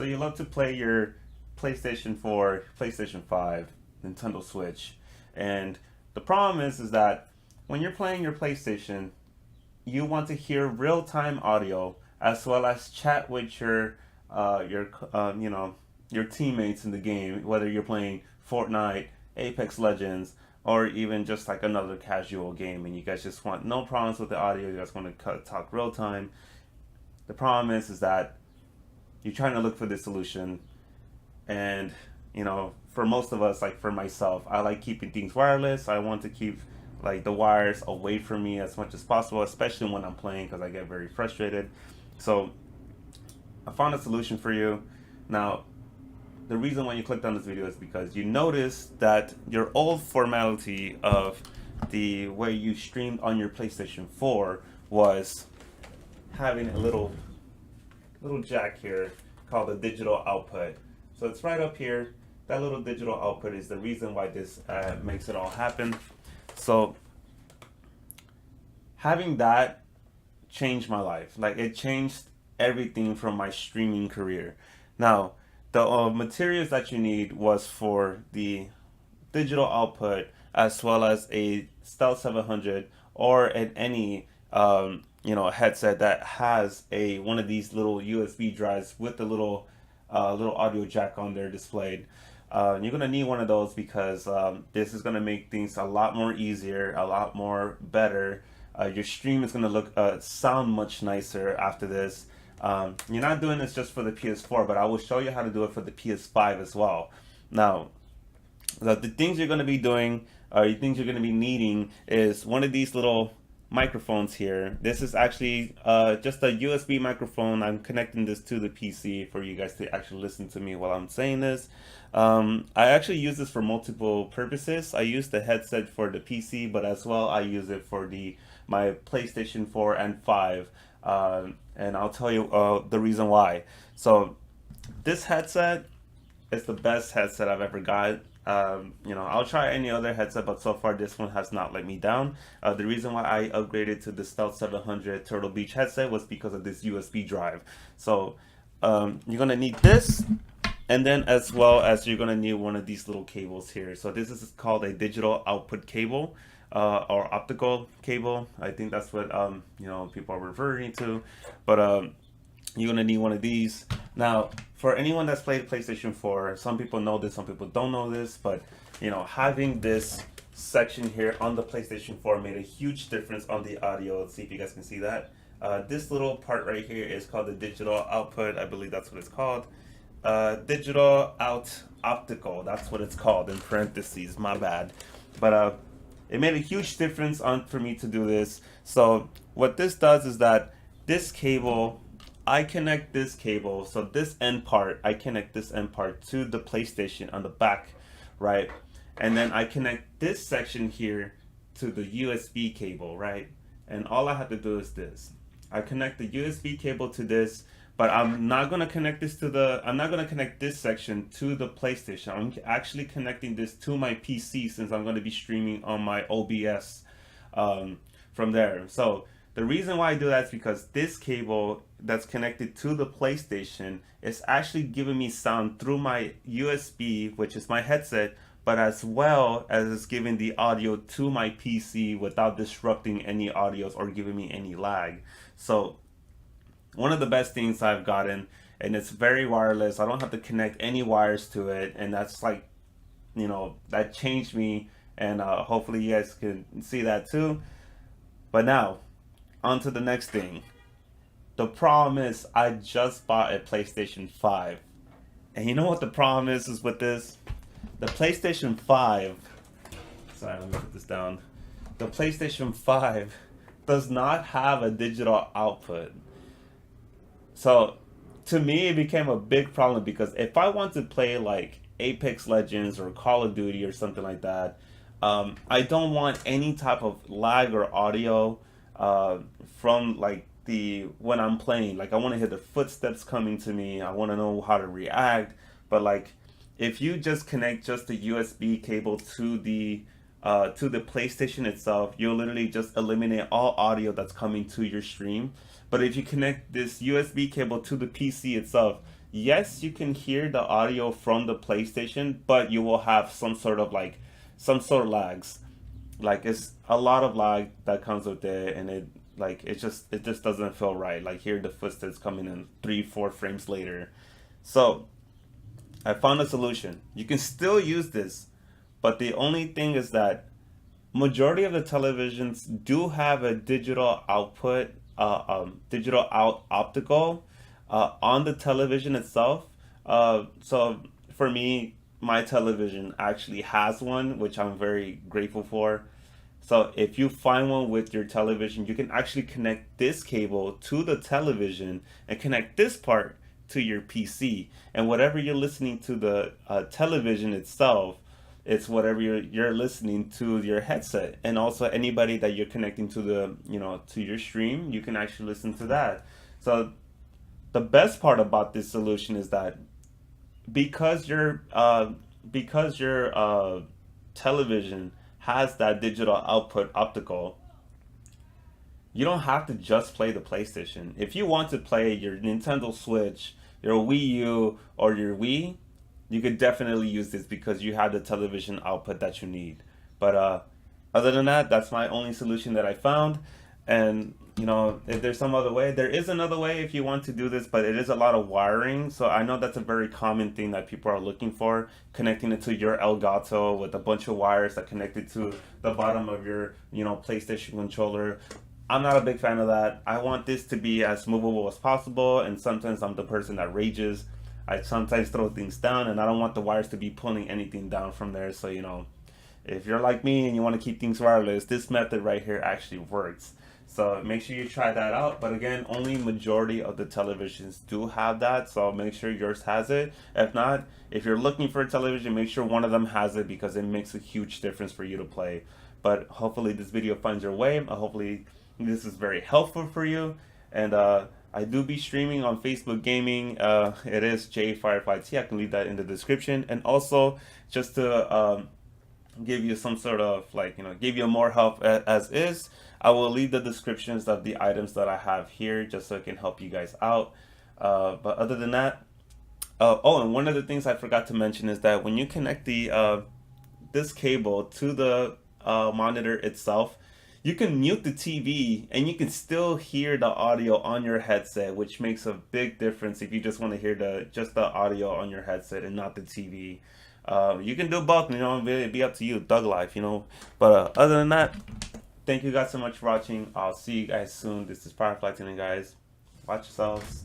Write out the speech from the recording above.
So you love to play your PlayStation 4, PlayStation 5, Nintendo Switch, and the problem is that when you're playing your PlayStation, you want to hear real-time audio as well as chat with your teammates in the game, whether you're playing Fortnite, Apex Legends, or even just like another casual game, and you guys just want no problems with the audio. You guys want to talk real time. The problem is that you're trying to look for this solution, and for most of us, like for myself, I like keeping things wireless. I want to keep like the wires away from me as much as possible, especially when I'm playing because I get very frustrated. So I found a solution for you. Now, the reason why you clicked on this video is because you noticed that your old formality of the way you streamed on your PlayStation 4 was having a little jack here called a digital output. So it's right up here. That little digital output is the reason why this makes it all happen. So having that changed my life. Like, it changed everything from my streaming career. Now, the materials that you need was for the digital output as well as a Stealth 700 or any headset that has one of these little USB drives with the little audio jack on there displayed. You're gonna need one of those because this is gonna make things a lot more easier, a lot more better. Your stream is gonna sound much nicer after this. You're not doing this just for the PS4, but I will show you how to do it for the PS5 as well. Now, the things you're going to be doing, or the things you're going to be needing, is one of these little microphones here. This is actually just a USB microphone. I'm connecting this to the PC for you guys to actually listen to me while I'm saying this. I actually use this for multiple purposes. I use the headset for the PC, but as well I use it for my PlayStation 4 and 5. And I'll tell you the reason why. So this headset is the best headset I've ever got. I'll try any other headset, but so far this one has not let me down. The reason why I upgraded to the Stealth 700 Turtle Beach headset was because of this USB drive. So you're gonna need this, and then as well as you're gonna need one of these little cables here. So this is called a digital output cable. Or optical cable. I think that's what people are referring to. But you're gonna need one of these. Now, for anyone that's played PlayStation 4, some people know this, some people don't know this, but having this section here on the PlayStation 4 made a huge difference on the audio. Let's see if you guys can see that. This little part right here is called the digital output. I believe that's what it's called. Digital out optical. That's what it's called in parentheses. My bad. But it made a huge difference for me to do this. So what this does is that this cable, I connect this cable. So this end part, I connect this end part to the PlayStation on the back, right? And then I connect this section here to the USB cable, right? And all I have to do is this. I connect the USB cable to this, but I'm not gonna connect this I'm not gonna connect this section to the PlayStation. I'm actually connecting this to my PC since I'm gonna be streaming on my OBS from there. So the reason why I do that is because this cable that's connected to the PlayStation is actually giving me sound through my USB, which is my headset, but as well as it's giving the audio to my PC without disrupting any audios or giving me any lag. So one of the best things I've gotten, and it's very wireless. I don't have to connect any wires to it, and that's like, that changed me, and hopefully you guys can see that too. But now, on to the next thing. The problem is I just bought a PlayStation 5, and you know what the problem is with this? The PlayStation 5, sorry, let me put this down. The PlayStation 5 does not have a digital output. So to me, it became a big problem because if I want to play like Apex Legends or Call of Duty or something like that, I don't want any type of lag or audio from like when I'm playing. Like, I want to hear the footsteps coming to me. I want to know how to react. But like, if you just connect just the USB cable to the PlayStation itself, you'll literally just eliminate all audio that's coming to your stream. But if you connect this USB cable to the PC itself, yes, you can hear the audio from the PlayStation, but you will have some sort of lags. Like it's a lot of lag that comes with it, and it just doesn't feel right. Like hear the footsteps coming in 3 4 frames later. So I found a solution. You can still use this, but the only thing is that majority of the televisions do have a digital output, digital out optical on the television itself. So for me, my television actually has one, which I'm very grateful for. So if you find one with your television, you can actually connect this cable to the television and connect this part to your PC. And whatever you're listening to the television itself, it's whatever you're listening to your headset. And also anybody that you're connecting to the to your stream, you can actually listen to that. So the best part about this solution is that because your television has that digital output optical, you don't have to just play the PlayStation. If you want to play your Nintendo Switch, your Wii U, or your Wii, you could definitely use this because you have the television output that you need. But other than that, that's my only solution that I found. And if there's some other way, there is another way if you want to do this, but it is a lot of wiring. So I know that's a very common thing that people are looking for, connecting it to your Elgato with a bunch of wires that connect it to the bottom of your, PlayStation controller. I'm not a big fan of that. I want this to be as movable as possible, and sometimes I'm the person that rages. I sometimes throw things down, and I don't want the wires to be pulling anything down from there. So, if you're like me and you want to keep things wireless, this method right here actually works. So make sure you try that out. But again, only majority of the televisions do have that. So make sure yours has it. If not, if you're looking for a television, make sure one of them has it because it makes a huge difference for you to play. But hopefully this video finds your way. Hopefully this is very helpful for you. And I do be streaming on Facebook Gaming. It is JFireflyT. I can leave that in the description. And also, just to give you some sort of give you more help as is, I will leave the descriptions of the items that I have here just so it can help you guys out. But other than that, oh, and one of the things I forgot to mention is that when you connect the this cable to the monitor itself, you can mute the TV and you can still hear the audio on your headset, which makes a big difference if you just want to hear just the audio on your headset and not the TV. You can do both, it'd be up to you, Thug Life, But other than that, thank you guys so much for watching. I'll see you guys soon. This is JFireflyT, guys. Watch yourselves.